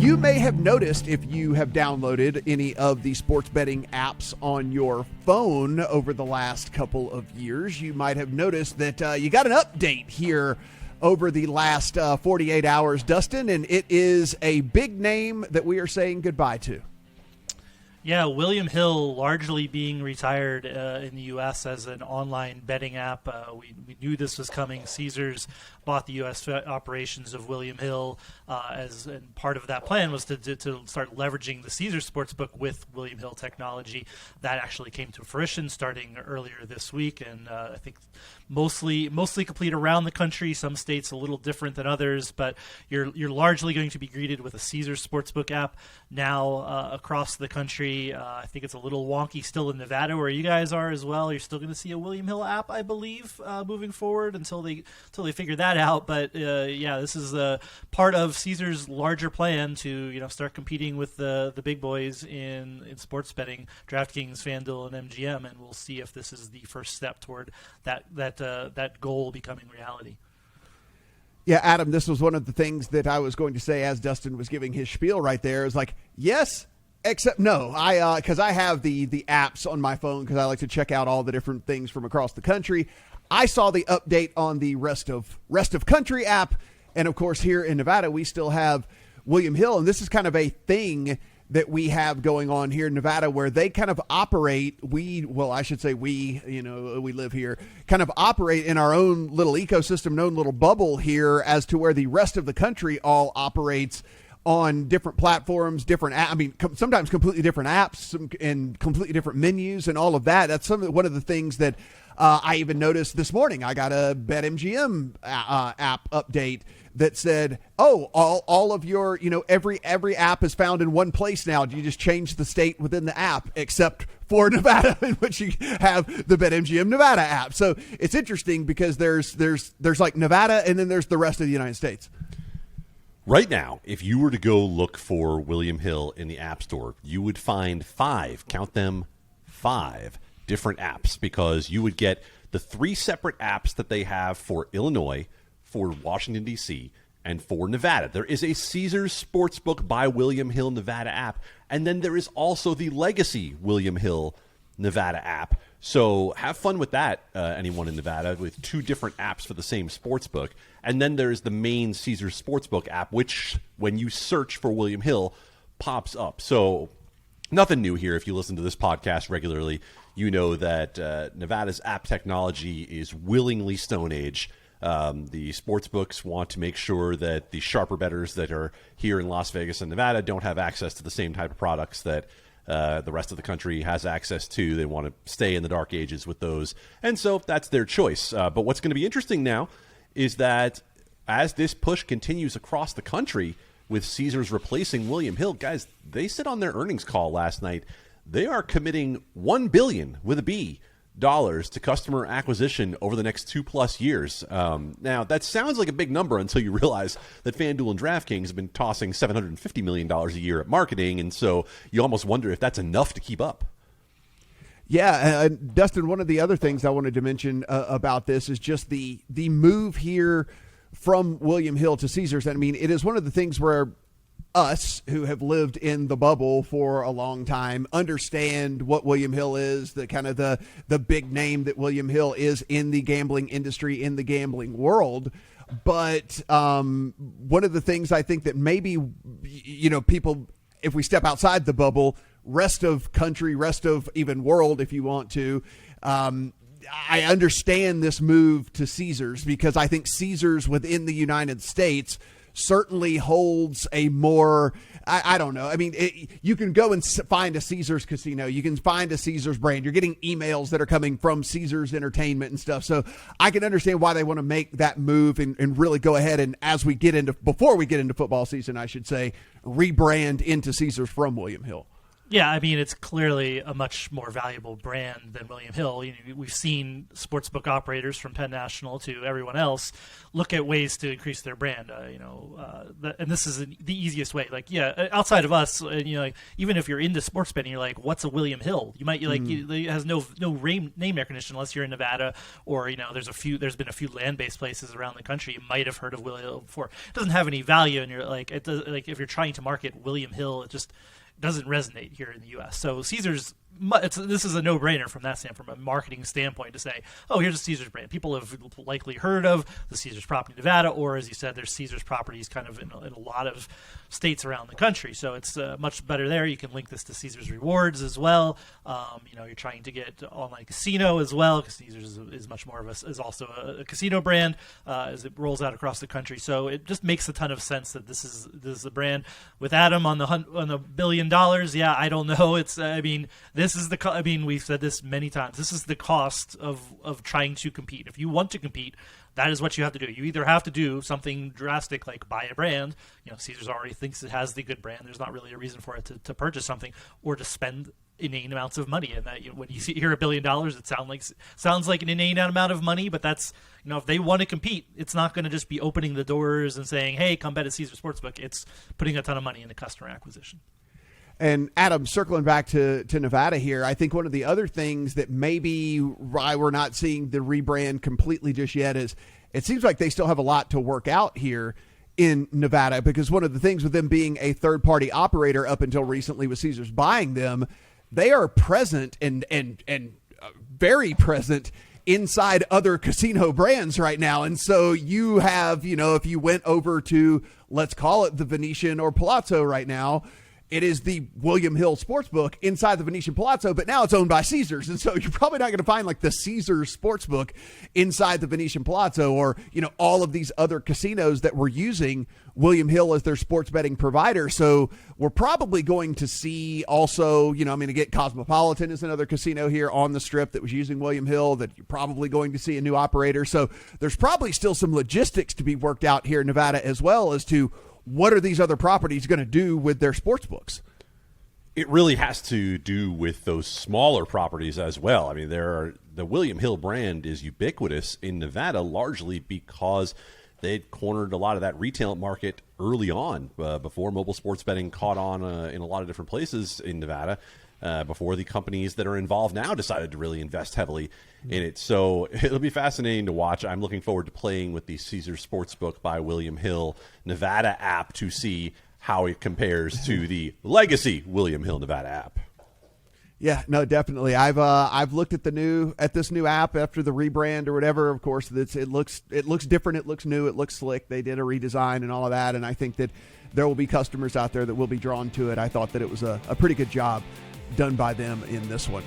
You may have noticed, if you have downloaded any of the sports betting apps on your phone over the last couple of years, you might have noticed that you got an update here over the last 48 hours, Dustin, and it is a big name that we are saying goodbye to. Yeah, William Hill largely being retired in the U.S. as an online betting app. We knew this was coming. Caesars bought the U.S. operations of William Hill, and part of that plan was to start leveraging the Caesars Sportsbook with William Hill technology. That actually came to fruition starting earlier this week, and I think mostly complete around the country. Some states a little different than others, but you're largely going to be greeted with a Caesars Sportsbook app now across the country. I think it's a little wonky still in Nevada, where you guys are as well. You're still going to see a William Hill app, I believe, moving forward until they figure that out. But this is part of Caesars' larger plan to start competing with the big boys in sports betting, DraftKings, FanDuel, and MGM, and we'll see if this is the first step toward that goal becoming reality. Yeah, Adam, this was one of the things that I was going to say as Dustin was giving his spiel right there. Is like, yes, except no. Because I have the apps on my phone because I like to check out all the different things from across the country. I saw the update on the rest of country app, and of course here in Nevada we still have William Hill, and this is kind of a thing that we have going on here in Nevada where they kind of operate. We live here, kind of operate in our own little ecosystem, own little bubble here, as to where the rest of the country all operates on different platforms, sometimes completely different apps and completely different menus and all of that. That's one of the things that I even noticed this morning. I got a BetMGM app update that said, all of your, every app is found in one place now. You just change the state within the app, except for Nevada, in which you have the BetMGM Nevada app. So it's interesting because there's like Nevada, and then there's the rest of the United States. Right now, if you were to go look for William Hill in the App Store, you would find 5 different apps, because you would get the 3 separate apps that they have for Illinois, for Washington, D.C., and for Nevada. There is a Caesars Sportsbook by William Hill Nevada app, and then there is also the legacy William Hill Nevada app. So have fun with that, anyone in Nevada, with 2 different apps for the same sportsbook. And then there's the main Caesars Sportsbook app, which, when you search for William Hill, pops up. So nothing new here. If you listen to this podcast regularly, you know that Nevada's app technology is willingly Stone Age. The sportsbooks want to make sure that the sharper bettors that are here in Las Vegas and Nevada don't have access to the same type of products that the rest of the country has access to. They want to stay in the dark ages with those. And so that's their choice. But what's going to be interesting now is that as this push continues across the country with Caesars replacing William Hill, guys, they said on their earnings call last night, they are committing $1 billion with a B dollars to customer acquisition over the next 2+ years. Now, that sounds like a big number until you realize that FanDuel and DraftKings have been tossing $750 million a year at marketing, and so you almost wonder if that's enough to keep up. Yeah, Dustin, one of the other things I wanted to mention about this is just the move here from William Hill to Caesars. I mean, it is one of the things where us who have lived in the bubble for a long time understand what William Hill is, the kind of the big name that William Hill is in the gambling industry, in the gambling world. But one of the things I think that maybe, people, if we step outside the bubble, rest of country, rest of even world, if you want to, I understand this move to Caesars, because I think Caesars within the United States certainly holds a more, I don't know. I mean, you can go and find a Caesars casino. You can find a Caesars brand. You're getting emails that are coming from Caesars Entertainment and stuff. So I can understand why they want to make that move and really go ahead and, before we get into football season, I should say, rebrand into Caesars from William Hill. Yeah, I mean, it's clearly a much more valuable brand than William Hill. We've seen sportsbook operators from Penn National to everyone else look at ways to increase their brand. And this is the easiest way. Like, yeah, outside of us, like, even if you're into sports betting, you're like, what's a William Hill? You might it has no name recognition unless you're in Nevada, or there's been a few land-based places around the country you might have heard of William Hill before. It doesn't have any value, and you're like, if you're trying to market William Hill, it just doesn't resonate here in the U.S. So Caesars, this is a no-brainer from that standpoint, from a marketing standpoint, to say, oh, here's a Caesars brand. People have likely heard of the Caesars property in Nevada, or as you said, there's Caesars properties kind of in a lot of states around the country. So it's much better there. You can link this to Caesars Rewards as well. You're trying to get online casino as well, because Caesars is much more of is also a casino brand as it rolls out across the country. So it just makes a ton of sense that this is a brand. With Adam on the $1 billion, yeah, I don't know. This is we've said this many times. This is the cost of trying to compete. If you want to compete, that is what you have to do. You either have to do something drastic like buy a brand. Caesars already thinks it has the good brand. There's not really a reason for it to purchase something, or to spend inane amounts of money. And that when you hear $1 billion, it sounds like an inane amount of money. But that's if they want to compete, it's not going to just be opening the doors and saying, "Hey, come bet at Caesars Sportsbook." It's putting a ton of money into customer acquisition. And Adam, circling back to Nevada here, I think one of the other things that maybe why we're not seeing the rebrand completely just yet is it seems like they still have a lot to work out here in Nevada, because one of the things with them being a third-party operator up until recently with Caesars buying them, they are present and very present inside other casino brands right now. And so you have, if you went over to, let's call it the Venetian or Palazzo right now, it is the William Hill Sportsbook inside the Venetian Palazzo, but now it's owned by Caesars. And so you're probably not going to find like the Caesars Sportsbook inside the Venetian Palazzo, or, all of these other casinos that were using William Hill as their sports betting provider. So we're probably going to see also, again, Cosmopolitan is another casino here on the Strip that was using William Hill that you're probably going to see a new operator. So there's probably still some logistics to be worked out here in Nevada as well as to what are these other properties going to do with their sports books? It really has to do with those smaller properties as well. I mean, the William Hill brand is ubiquitous in Nevada largely because they'd cornered a lot of that retail market early on before mobile sports betting caught on in a lot of different places in Nevada. Before the companies that are involved now decided to really invest heavily in it. So it'll be fascinating to watch. I'm looking forward to playing with the Caesars Sportsbook by William Hill Nevada app to see how it compares to the legacy William Hill Nevada app. Yeah, no, definitely. I've looked at this new app after the rebrand or whatever. Of course, it looks different. It looks new. It looks slick. They did a redesign and all of that, and I think that there will be customers out there that will be drawn to it. I thought that it was a pretty good job done by them in this one.